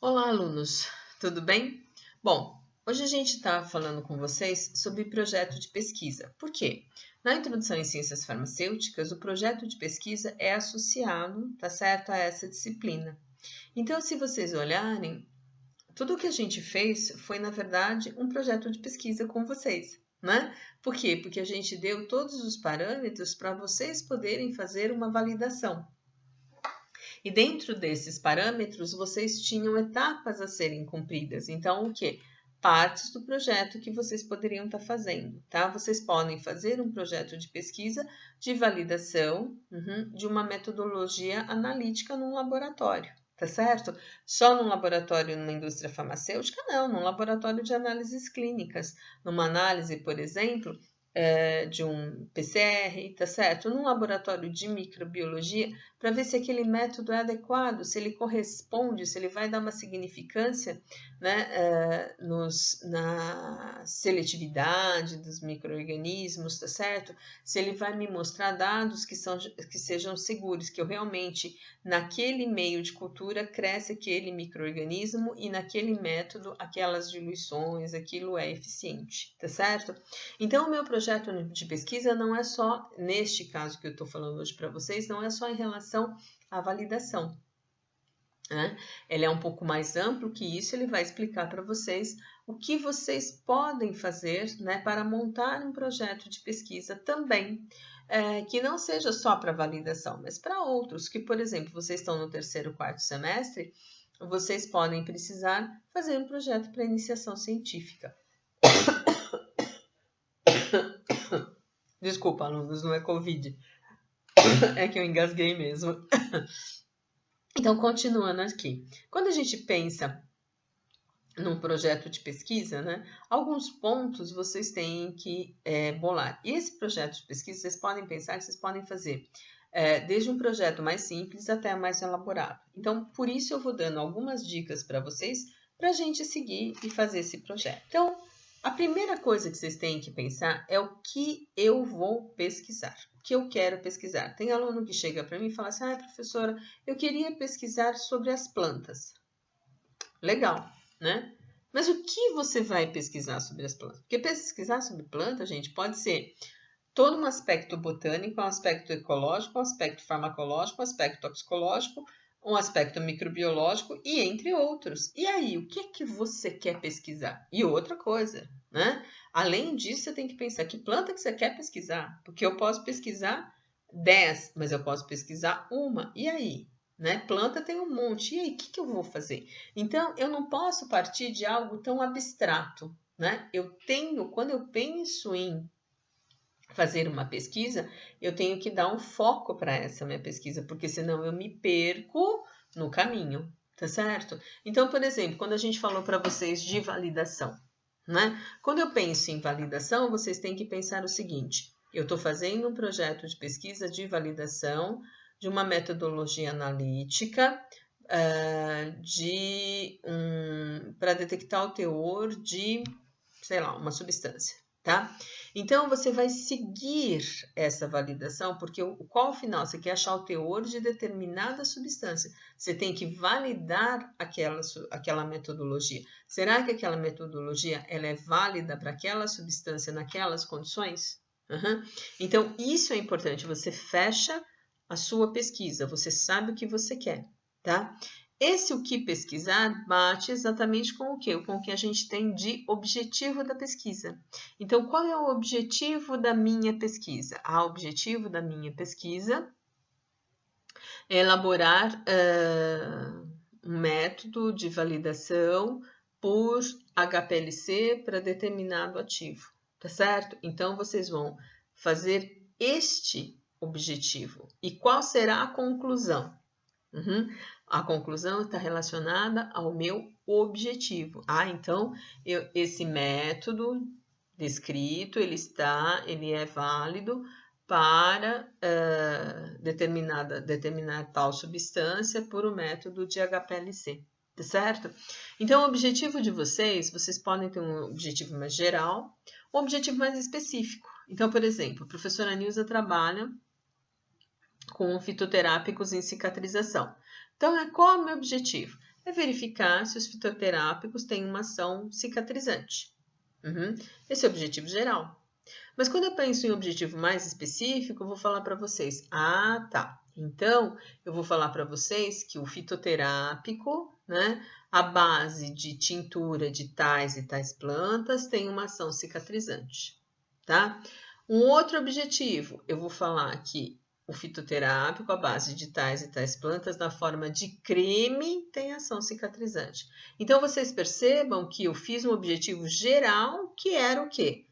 Olá, alunos, tudo bem? Bom, hoje a gente está falando com vocês sobre projeto de pesquisa. Por quê? Na introdução em ciências farmacêuticas, o projeto de pesquisa é associado, tá certo, a essa disciplina. Então, se vocês olharem, tudo o que a gente fez foi, na verdade, um projeto de pesquisa com vocês, né? Por quê? Porque a gente deu todos os parâmetros para vocês poderem fazer uma validação. E dentro desses parâmetros, vocês tinham etapas a serem cumpridas. Então, o quê? Partes do projeto que vocês poderiam estar fazendo, tá? Vocês podem fazer um projeto de pesquisa de validação de uma metodologia analítica num laboratório, tá certo? Só num laboratório numa indústria farmacêutica? Não, num laboratório de análises clínicas. Numa análise, por exemplo, de um PCR, tá certo? Num laboratório de microbiologia, para ver se aquele método é adequado, se ele corresponde, se ele vai dar uma significância, né, na seletividade dos micro-organismos, tá certo? Se ele vai me mostrar dados que sejam seguros, que eu realmente, naquele meio de cultura, cresce aquele micro-organismo e naquele método, aquelas diluições, aquilo é eficiente, tá certo? Então, o meu projeto de pesquisa não é só, neste caso que eu estou falando hoje para vocês, não é só em relação à validação. Né? Ele é um pouco mais amplo que isso, ele vai explicar para vocês o que vocês podem fazer, né, para montar um projeto de pesquisa também, que não seja só para validação, mas para outros, que, por exemplo, vocês estão no terceiro, quarto semestre, vocês podem precisar fazer um projeto para iniciação científica. Desculpa, alunos, não é Covid. É que eu engasguei mesmo. Então, continuando aqui. Quando a gente pensa num projeto de pesquisa, né, alguns pontos vocês têm que bolar. E esse projeto de pesquisa, vocês podem pensar que vocês podem fazer desde um projeto mais simples até mais elaborado. Então, por isso eu vou dando algumas dicas para vocês, para a gente seguir e fazer esse projeto. Então, a primeira coisa que vocês têm que pensar é o que eu vou pesquisar, o que eu quero pesquisar. Tem aluno que chega para mim e fala assim, professora, eu queria pesquisar sobre as plantas. Legal, né? Mas o que você vai pesquisar sobre as plantas? Porque pesquisar sobre planta, gente, pode ser todo um aspecto botânico, um aspecto ecológico, um aspecto farmacológico, um aspecto toxicológico, um aspecto microbiológico e entre outros. E aí, o que é que você quer pesquisar? E outra coisa, né? Além disso, você tem que pensar que planta que você quer pesquisar, porque eu posso pesquisar 10, mas eu posso pesquisar uma. E aí? Né? Planta tem um monte. E aí, o que eu vou fazer? Então, eu não posso partir de algo tão abstrato, né? Quando eu penso em fazer uma pesquisa, eu tenho que dar um foco para essa minha pesquisa, porque senão eu me perco no caminho, tá certo? Então, por exemplo, quando a gente falou para vocês de validação, né? Quando eu penso em validação, vocês têm que pensar o seguinte: eu estou fazendo um projeto de pesquisa de validação de uma metodologia analítica para detectar o teor de, sei lá, uma substância, tá? Então, você vai seguir essa validação, porque qual o final? Você quer achar o teor de determinada substância. Você tem que validar aquela metodologia. Será que aquela metodologia ela é válida para aquela substância naquelas condições? Então, isso é importante. Você fecha a sua pesquisa. Você sabe o que você quer, tá? Esse o que pesquisar bate exatamente com o quê? Com o que a gente tem de objetivo da pesquisa. Então, qual é o objetivo da minha pesquisa? O objetivo da minha pesquisa é elaborar um método de validação por HPLC para determinado ativo, tá certo? Então, vocês vão fazer este objetivo. E qual será a conclusão? A conclusão está relacionada ao meu objetivo. Então, esse método descrito, ele é válido para determinar tal substância por o método de HPLC, tá certo? Então, o objetivo de vocês podem ter um objetivo mais geral, um objetivo mais específico. Então, por exemplo, a professora Nilza trabalha com fitoterápicos em cicatrização. Então, qual é o meu objetivo? é verificar se os fitoterápicos têm uma ação cicatrizante. Esse é o objetivo geral. Mas quando eu penso em objetivo mais específico, eu vou falar para vocês, tá. Então, eu vou falar para vocês que o fitoterápico, né, a base de tintura de tais e tais plantas tem uma ação cicatrizante, tá? Um outro objetivo, eu vou falar que o fitoterápico, a base de tais e tais plantas, na forma de creme, tem ação cicatrizante. Então, vocês percebam que eu fiz um objetivo geral, que era o quê?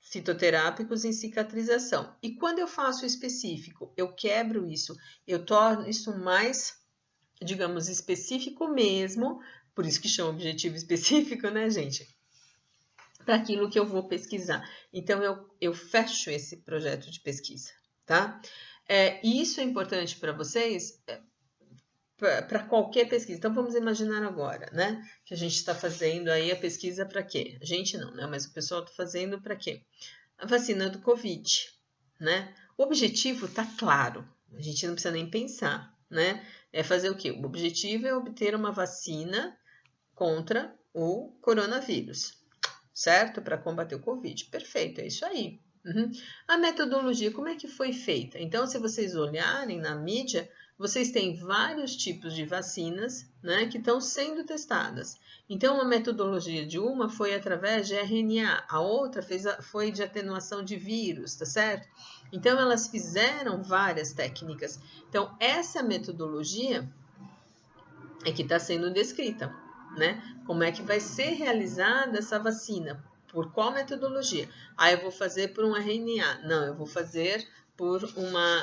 Fitoterápicos em cicatrização. E quando eu faço o específico, eu quebro isso, eu torno isso mais, digamos, específico mesmo, por isso que chama objetivo específico, né, gente? Para aquilo que eu vou pesquisar. Então, eu fecho esse projeto de pesquisa, tá? E isso é importante para vocês, para qualquer pesquisa. Então, vamos imaginar agora, né? Que a gente está fazendo aí a pesquisa para quê? A gente não, né? Mas o pessoal está fazendo para quê? A vacina do Covid, né? O objetivo está claro. A gente não precisa nem pensar, né? É fazer o quê? O objetivo é obter uma vacina contra o coronavírus, certo? Para combater o Covid. Perfeito, é isso aí. A metodologia, como é que foi feita? Então, se vocês olharem na mídia, vocês têm vários tipos de vacinas, né, que estão sendo testadas. Então, a metodologia de uma foi através de RNA, a outra foi de atenuação de vírus, tá certo? Então, elas fizeram várias técnicas. Então, essa metodologia é que está sendo descrita, né? Como é que vai ser realizada essa vacina? Por qual metodologia? Eu vou fazer por um RNA. Não, eu vou fazer por uma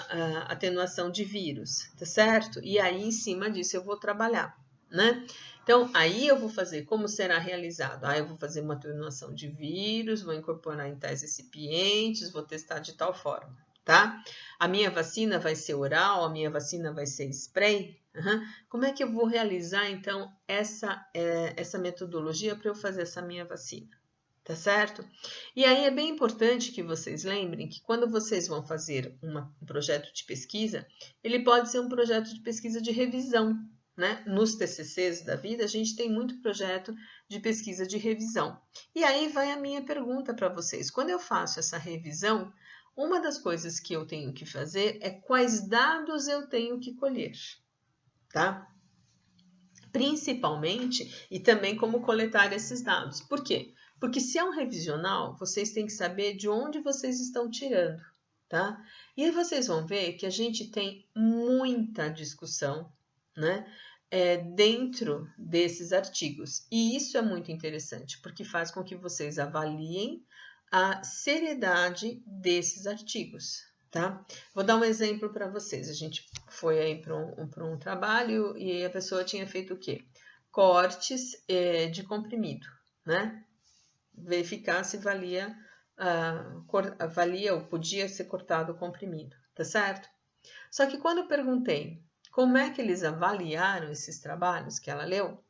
atenuação de vírus, tá certo? E aí, em cima disso, eu vou trabalhar, né? Então, aí eu vou fazer como será realizado. Eu vou fazer uma atenuação de vírus, vou incorporar em tais recipientes, vou testar de tal forma, tá? A minha vacina vai ser oral, a minha vacina vai ser spray. Como é que eu vou realizar, então, essa metodologia para eu fazer essa minha vacina? Tá certo? E aí é bem importante que vocês lembrem que quando vocês vão fazer um projeto de pesquisa, ele pode ser um projeto de pesquisa de revisão, né? Nos TCCs da vida, a gente tem muito projeto de pesquisa de revisão. E aí vai a minha pergunta para vocês. Quando eu faço essa revisão, uma das coisas que eu tenho que fazer é quais dados eu tenho que colher, tá? Principalmente, e também como coletar esses dados. Por quê? Porque se é um revisional, vocês têm que saber de onde vocês estão tirando, tá? E aí vocês vão ver que a gente tem muita discussão, né? Dentro desses artigos. E isso é muito interessante, porque faz com que vocês avaliem a seriedade desses artigos, tá? Vou dar um exemplo para vocês. A gente foi aí para um trabalho e a pessoa tinha feito o quê? Cortes de comprimido, né? Verificar se valia ou podia ser cortado o comprimido, tá certo? Só que quando eu perguntei como é que eles avaliaram esses trabalhos que ela leu,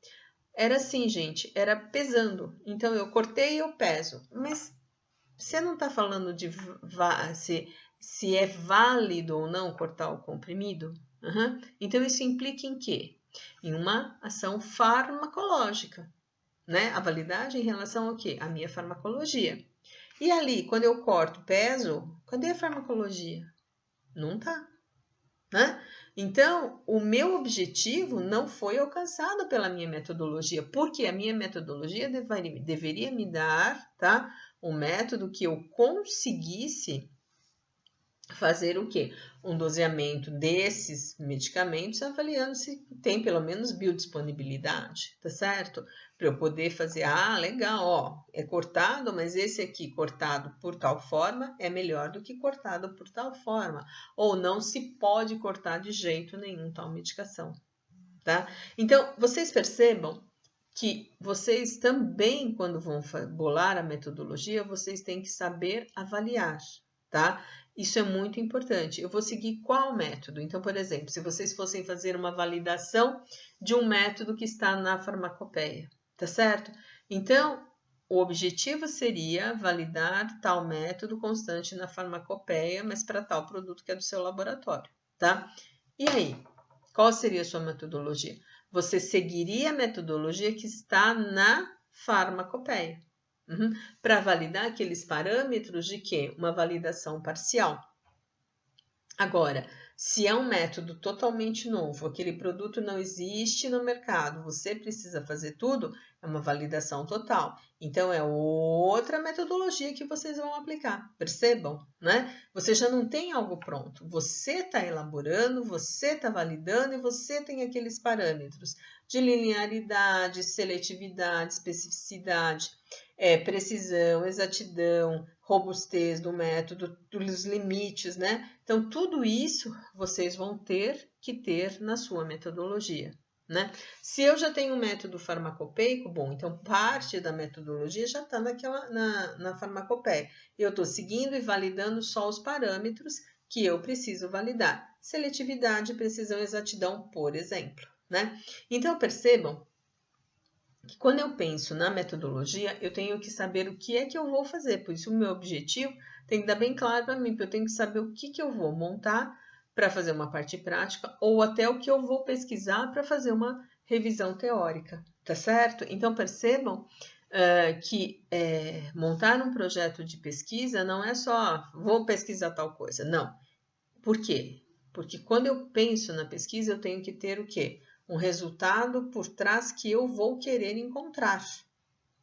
era assim, gente, era pesando. Então eu cortei e eu peso, mas você não está falando de se é válido ou não cortar o comprimido? Então, isso implica em quê? Em uma ação farmacológica, né? A validade em relação ao quê? A minha farmacologia. E ali, quando eu corto peso, cadê a farmacologia? Não tá, né? Então, o meu objetivo não foi alcançado pela minha metodologia, porque a minha metodologia deveria me dar, tá? Um método que eu conseguisse fazer o quê? Um doseamento desses medicamentos, avaliando se tem pelo menos biodisponibilidade, tá certo? Para eu poder fazer, legal, ó, é cortado, mas esse aqui cortado por tal forma é melhor do que cortado por tal forma. Ou não se pode cortar de jeito nenhum tal medicação, tá? Então, vocês percebam que vocês também, quando vão bolar a metodologia, vocês têm que saber avaliar, tá? Isso é muito importante. Eu vou seguir qual método? Então, por exemplo, se vocês fossem fazer uma validação de um método que está na farmacopeia, tá certo? Então, o objetivo seria validar tal método constante na farmacopeia, mas para tal produto que é do seu laboratório, tá? E aí, Qual seria a sua metodologia? Você seguiria a metodologia que está na farmacopeia. Para validar aqueles parâmetros de quê? Uma validação parcial. Agora, se é um método totalmente novo, aquele produto não existe no mercado, você precisa fazer tudo, é uma validação total. Então, é outra metodologia que vocês vão aplicar, percebam, né? Você já não tem algo pronto, você está elaborando, você está validando e você tem aqueles parâmetros de linearidade, seletividade, especificidade, precisão, exatidão, robustez do método, dos limites, né? Então, tudo isso vocês vão ter que ter na sua metodologia, né? Se eu já tenho um método farmacopeico, bom, então parte da metodologia já está na farmacopeia. Eu estou seguindo e validando só os parâmetros que eu preciso validar. Seletividade, precisão, exatidão, por exemplo, né? Então, percebam que quando eu penso na metodologia, eu tenho que saber o que é que eu vou fazer. Por isso, o meu objetivo tem que dar bem claro para mim, porque eu tenho que saber o que eu vou montar para fazer uma parte prática ou até o que eu vou pesquisar para fazer uma revisão teórica, tá certo? Então, percebam que montar um projeto de pesquisa não é só vou pesquisar tal coisa, não. Por quê? Porque quando eu penso na pesquisa, eu tenho que ter o quê? Um resultado por trás que eu vou querer encontrar,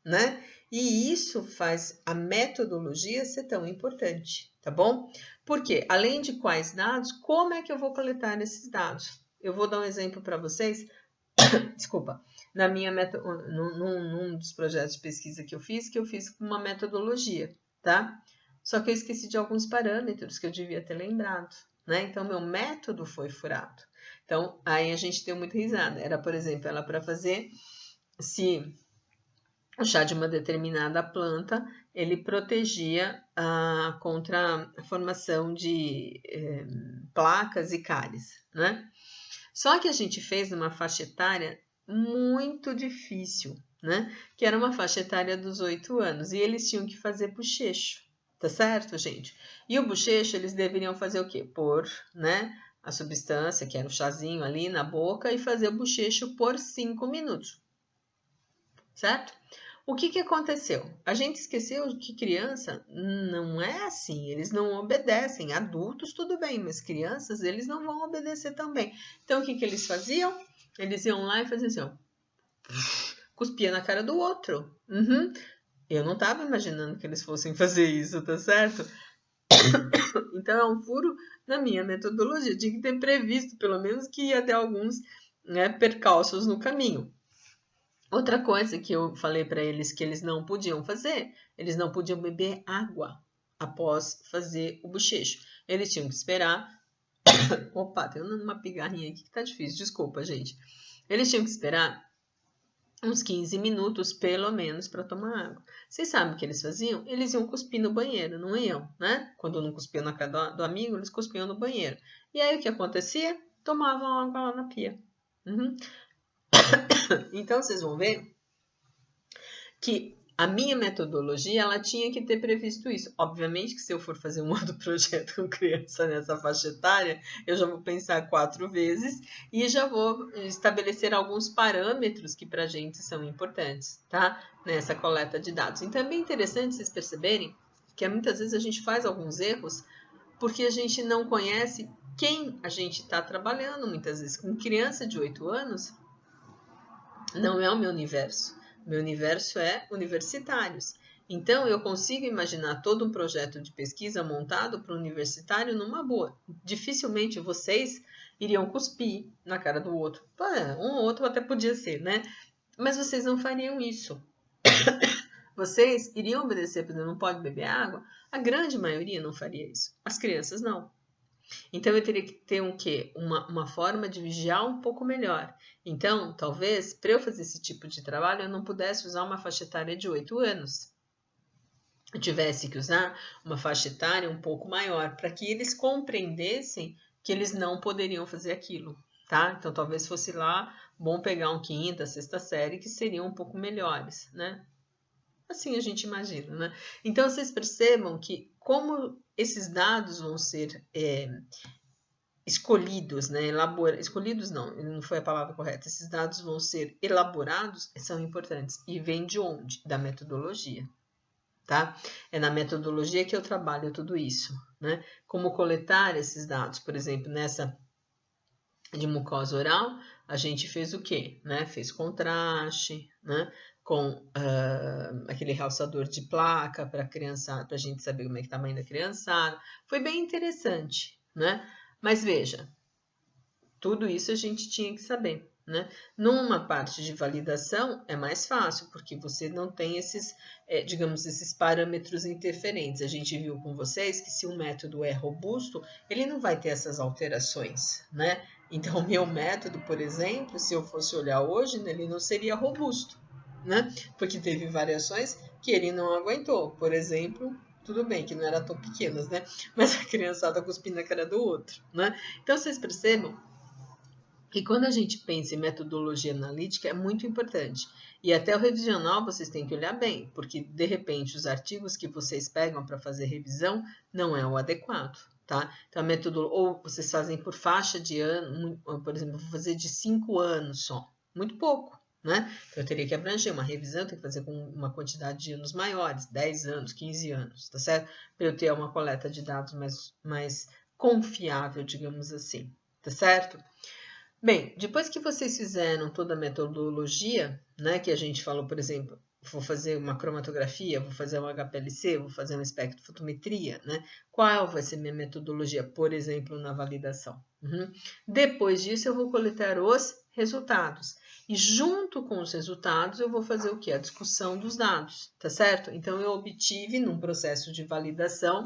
né? E isso faz a metodologia ser tão importante, tá bom? Porque, além de quais dados, como é que eu vou coletar esses dados? Eu vou dar um exemplo para vocês, desculpa, num dos projetos de pesquisa que eu fiz com uma metodologia, tá? Só que eu esqueci de alguns parâmetros que eu devia ter lembrado, né? Então, meu método foi furado. Então, aí a gente deu muita risada. Era, por exemplo, ela para fazer se o chá de uma determinada planta, ele protegia contra a formação de placas e cáries, né? Só que a gente fez numa faixa etária muito difícil, né? Que era uma faixa etária dos 8 anos, e eles tinham que fazer bochecho, tá certo, gente? E o bochecho, eles deveriam fazer o quê? Pôr, né, a substância, que era o chazinho ali na boca, e fazer o bochecho por 5 minutos, certo? O que aconteceu? A gente esqueceu que criança não é assim, eles não obedecem. Adultos, tudo bem, mas crianças, eles não vão obedecer também. Então, o que eles faziam? Eles iam lá e faziam assim, ó, cuspia na cara do outro. Eu não estava imaginando que eles fossem fazer isso, tá certo? Então, é um furo na minha metodologia. Tinha que ter previsto, pelo menos, que ia ter alguns percalços no caminho. Outra coisa que eu falei para eles que eles não podiam fazer, eles não podiam beber água após fazer o bochecho. Eles tinham que esperar. Opa, tem uma pigarrinha aqui que tá difícil, desculpa, gente. Eles tinham que esperar uns 15 minutos, pelo menos, para tomar água. Vocês sabem o que eles faziam? Eles iam cuspir no banheiro, não iam, né? Quando não cuspiam na cara do amigo, eles cuspiam no banheiro. E aí o que acontecia? Tomavam água lá na pia. Então, vocês vão ver que a minha metodologia, ela tinha que ter previsto isso. Obviamente que se eu for fazer um outro projeto com criança nessa faixa etária, eu já vou pensar 4 vezes e já vou estabelecer alguns parâmetros que pra gente são importantes, tá? Nessa coleta de dados. Então, é bem interessante vocês perceberem que muitas vezes a gente faz alguns erros porque a gente não conhece quem a gente está trabalhando. Muitas vezes, com criança de 8 anos, não é o meu universo. Meu universo é universitários. Então, eu consigo imaginar todo um projeto de pesquisa montado para o universitário numa boa. Dificilmente vocês iriam cuspir na cara do outro. Um ou outro até podia ser, né? Mas vocês não fariam isso. Vocês iriam obedecer, por exemplo, não pode beber água? A grande maioria não faria isso. As crianças não. Então, eu teria que ter um quê? Uma forma de vigiar um pouco melhor. Então, talvez, para eu fazer esse tipo de trabalho, eu não pudesse usar uma faixa etária de 8 anos. Eu tivesse que usar uma faixa etária um pouco maior, para que eles compreendessem que eles não poderiam fazer aquilo, tá? Então, talvez fosse lá bom pegar um 5ª, 6ª série, que seriam um pouco melhores, né? Assim a gente imagina, né? Então, vocês percebam que como esses dados vão ser escolhidos, né? Escolhidos não foi a palavra correta. Esses dados vão ser elaborados, são importantes. E vem de onde? Da metodologia, tá? É na metodologia que eu trabalho tudo isso, né? Como coletar esses dados, por exemplo, nessa de mucosa oral, a gente fez o quê? Né? Fez contraste, né? Com aquele realçador de placa para a gente saber como é que tá o tamanho da criançada. Foi bem interessante, né? Mas veja, tudo isso a gente tinha que saber, né? Numa parte de validação é mais fácil, porque você não tem esses, digamos, esses parâmetros interferentes. A gente viu com vocês que se um método é robusto, ele não vai ter essas alterações, né? Então, o meu método, por exemplo, se eu fosse olhar hoje, ele não seria robusto, né? Porque teve variações que ele não aguentou. Por exemplo, tudo bem que não eram tão pequenas, né? Mas a criançada cuspindo na cara do outro, né? Então, vocês percebam que quando a gente pensa em metodologia analítica é muito importante. E até o revisional vocês têm que olhar bem, porque de repente os artigos que vocês pegam para fazer revisão não é o adequado, tá? Então a metodologia, ou vocês fazem por faixa de ano, por exemplo, vou fazer de 5 anos só, muito pouco, né? Então eu teria que abranger uma revisão, eu tenho que fazer com uma quantidade de anos maiores, 10 anos, 15 anos, tá certo? Para eu ter uma coleta de dados mais confiável, digamos assim, tá certo? Bem, depois que vocês fizeram toda a metodologia, né, que a gente falou, por exemplo, vou fazer uma cromatografia, vou fazer um HPLC, vou fazer uma espectrofotometria, né? Qual vai ser minha metodologia, por exemplo, na validação? Depois disso, eu vou coletar os resultados. E junto com os resultados, eu vou fazer o quê? A discussão dos dados, tá certo? Então, eu obtive, num processo de validação,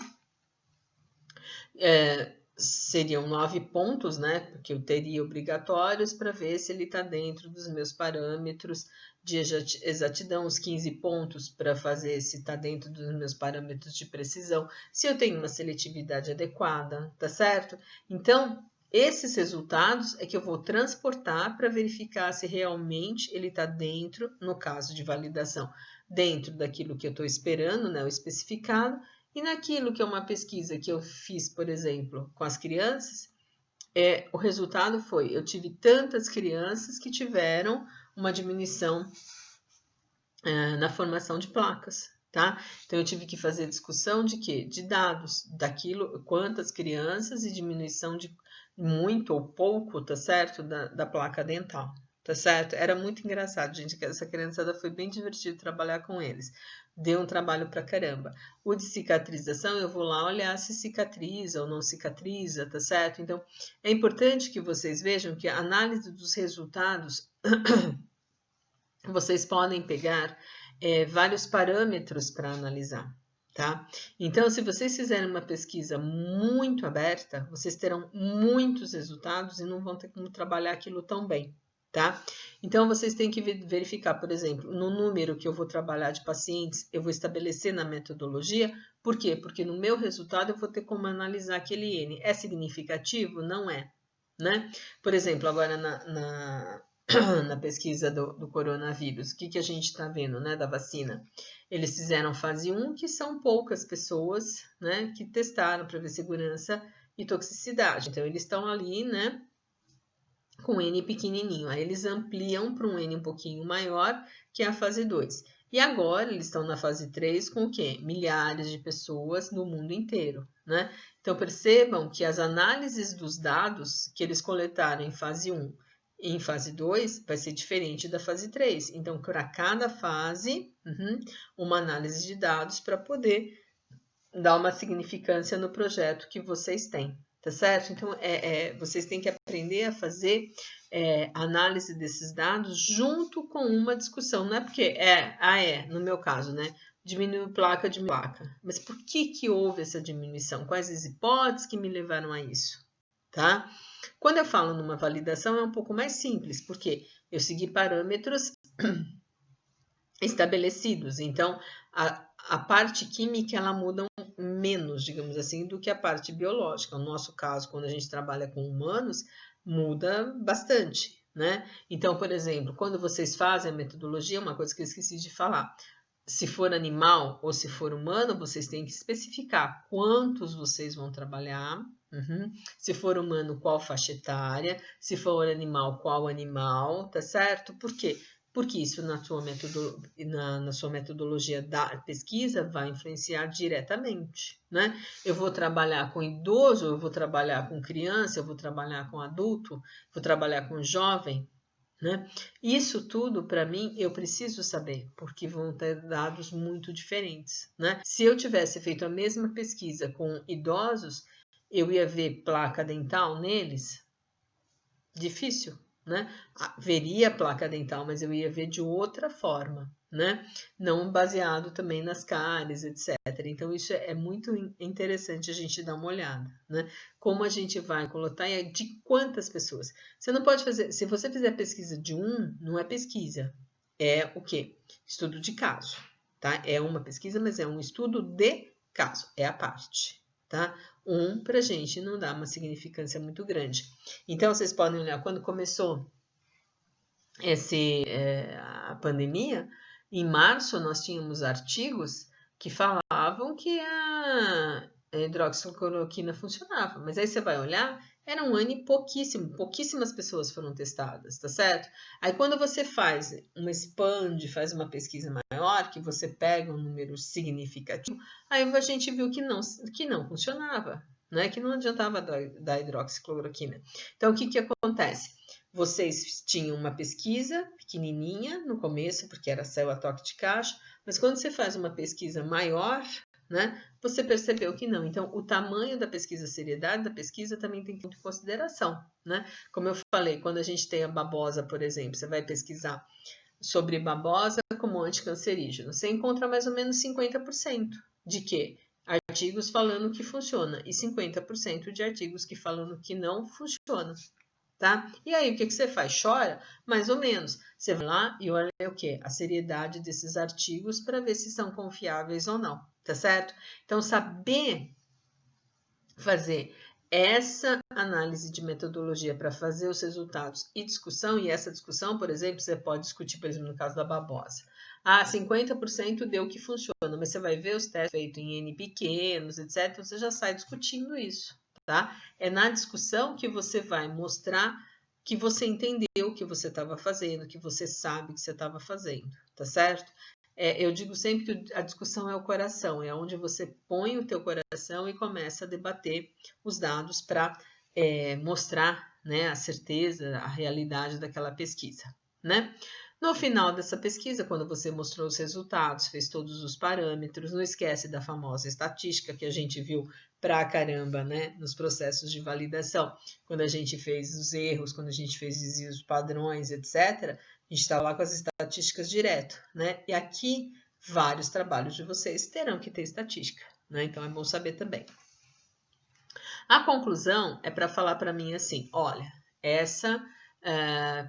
seriam 9 pontos, né? Porque eu teria obrigatórios para ver se ele está dentro dos meus parâmetros de exatidão, os 15 pontos para fazer se está dentro dos meus parâmetros de precisão, se eu tenho uma seletividade adequada, tá certo? Então, esses resultados é que eu vou transportar para verificar se realmente ele está dentro, no caso de validação, dentro daquilo que eu estou esperando, né? O especificado. E naquilo que é uma pesquisa que eu fiz, por exemplo, com as crianças, o resultado foi, eu tive tantas crianças que tiveram uma diminuição na formação de placas, tá? Então, eu tive que fazer discussão de quê? De dados, daquilo, quantas crianças e diminuição de muito ou pouco, tá certo? Da placa dental, tá certo? Era muito engraçado, gente, que essa criançada foi bem divertido trabalhar com eles. Deu um trabalho pra caramba. O de cicatrização, eu vou lá olhar se cicatriza ou não cicatriza, tá certo? Então, é importante que vocês vejam que a análise dos resultados, vocês podem pegar vários parâmetros para analisar, tá? Então, se vocês fizerem uma pesquisa muito aberta, vocês terão muitos resultados e não vão ter como trabalhar aquilo tão bem, tá? Então, vocês têm que verificar, por exemplo, no número que eu vou trabalhar de pacientes, eu vou estabelecer na metodologia. Por quê? Porque no meu resultado eu vou ter como analisar aquele N. É significativo? Não é, né? Por exemplo, agora na pesquisa do coronavírus, o que a gente está vendo, né, da vacina? Eles fizeram fase 1, que são poucas pessoas, né, que testaram para ver segurança e toxicidade. Então, eles estão ali, né, com N pequenininho. Aí eles ampliam para um N um pouquinho maior, que é a fase 2. E agora eles estão na fase 3 com o quê? Milhares de pessoas no mundo inteiro, né? Então percebam que as análises dos dados que eles coletaram em fase 1 e em fase 2 vai ser diferente da fase 3. Então, para cada fase, uma análise de dados para poder dar uma significância no projeto que vocês têm. Tá certo? Então, vocês têm que aprender a fazer análise desses dados junto com uma discussão. Não é porque no meu caso, né? Diminuiu placa, diminui placa. Mas por que houve essa diminuição? Quais as hipóteses que me levaram a isso? Tá? Quando eu falo numa validação, é um pouco mais simples, porque eu segui parâmetros estabelecidos. Então, a parte química, ela muda menos, digamos assim, do que a parte biológica. No nosso caso, quando a gente trabalha com humanos, muda bastante, né? Então, por exemplo, quando vocês fazem a metodologia, uma coisa que eu esqueci de falar, se for animal ou se for humano, vocês têm que especificar quantos vocês vão trabalhar, Se for humano, qual faixa etária? Se for animal, qual animal? Tá certo? Por quê? Porque isso na sua metodologia da pesquisa vai influenciar diretamente, né? Eu vou trabalhar com idoso, eu vou trabalhar com criança, eu vou trabalhar com adulto, vou trabalhar com jovem, né? Isso tudo, para mim, eu preciso saber, porque vão ter dados muito diferentes, né? Se eu tivesse feito a mesma pesquisa com idosos, eu ia ver placa dental neles? Difícil, né? Veria placa dental, mas eu ia ver de outra forma, né? Não baseado também nas cáries, etc. Então, isso é muito interessante a gente dar uma olhada, né? Como a gente vai coletar e de quantas pessoas. Você não pode fazer, se você fizer pesquisa de não é pesquisa, é o quê? Estudo de caso, tá? É uma pesquisa, mas é um estudo de caso, é a parte, tá? Para a gente não dá uma significância muito grande. Então, vocês podem olhar, quando começou a pandemia, em março nós tínhamos artigos que falavam que a hidroxicloroquina funcionava, mas aí você vai olhar, era um ano e pouquíssimas pessoas foram testadas, tá certo? Aí quando você faz faz uma pesquisa maior, que você pega um número significativo, aí a gente viu que não funcionava, né? Que não adiantava da hidroxicloroquina. Então, o que acontece? Vocês tinham uma pesquisa pequenininha no começo, porque era céu a toque de caixa, mas quando você faz uma pesquisa maior, né, você percebeu que não. Então, o tamanho da pesquisa, a seriedade da pesquisa também tem que ter em consideração, né? Como eu falei, quando a gente tem a babosa, por exemplo, você vai pesquisar sobre babosa como anticancerígeno, você encontra mais ou menos 50% de quê? Artigos falando que funciona e 50% de artigos que falam que não funciona. Tá? E aí, o que você faz? Chora? Mais ou menos. Você vai lá e olha o quê? A seriedade desses artigos para ver se são confiáveis ou não, tá certo? Então, saber fazer essa análise de metodologia para fazer os resultados e essa discussão, por exemplo, você pode discutir, por exemplo, no caso da babosa. 50% deu que funciona, mas você vai ver os testes feitos em N pequenos, etc., você já sai discutindo isso. Tá? É na discussão que você vai mostrar que você entendeu o que você estava fazendo, que você sabe que você estava fazendo, tá certo? Eu digo sempre que a discussão é o coração, é onde você põe o teu coração e começa a debater os dados para mostrar, né, a certeza, a realidade daquela pesquisa, né? No final dessa pesquisa, quando você mostrou os resultados, fez todos os parâmetros, não esquece da famosa estatística que a gente viu pra caramba, né, nos processos de validação, quando a gente fez os erros, quando a gente fez desvios padrões, etc., a gente está lá com as estatísticas direto, né? E aqui, vários trabalhos de vocês terão que ter estatística, né? Então, é bom saber também. A conclusão é para falar para mim assim, olha, essa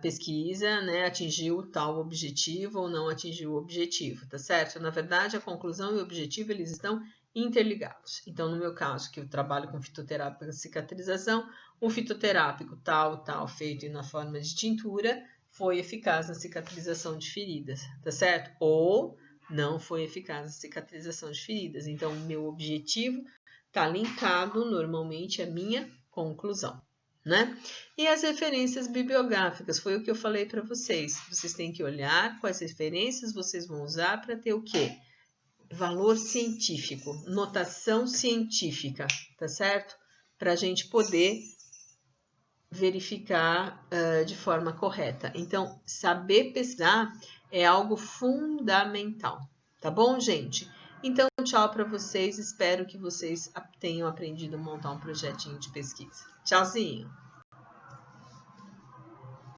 pesquisa, né, atingiu tal objetivo ou não atingiu o objetivo, tá certo? Na verdade, a conclusão e o objetivo, eles estão interligados. Então, no meu caso, que eu trabalho com fitoterápica cicatrização, o fitoterápico tal, feito na forma de tintura, foi eficaz na cicatrização de feridas, tá certo? Ou não foi eficaz na cicatrização de feridas. Então, o meu objetivo está linkado normalmente à minha conclusão, né? E as referências bibliográficas, foi o que eu falei para vocês. Vocês têm que olhar quais referências vocês vão usar para ter o quê? Valor científico, notação científica, tá certo? Para a gente poder verificar de forma correta. Então, saber pesquisar é algo fundamental, tá bom, gente? Então, tchau para vocês. Espero que vocês tenham aprendido a montar um projetinho de pesquisa. Tchauzinho!